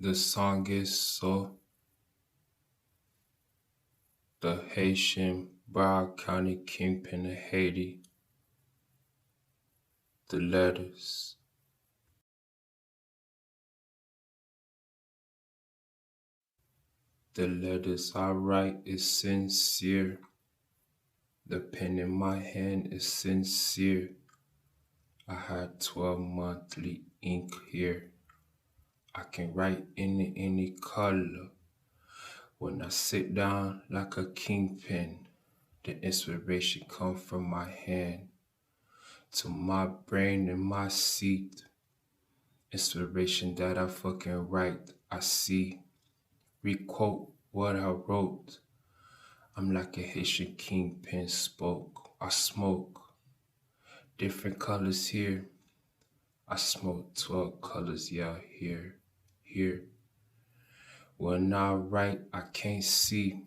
The Songist, so the Haitian Broward County Kingpin of Haiti, the letters. The letters I write is sincere. The pen in my hand is sincere. I had 12 monthly ink here. I can write in any color. When I sit down like a kingpin, the inspiration comes from my hand to my brain in my seat. Inspiration that I fucking write, I see. Requote what I wrote. I'm like a Haitian kingpin spoke. I smoke different colors here. I smoke 12 colors, yeah, here. When I write, I can't see.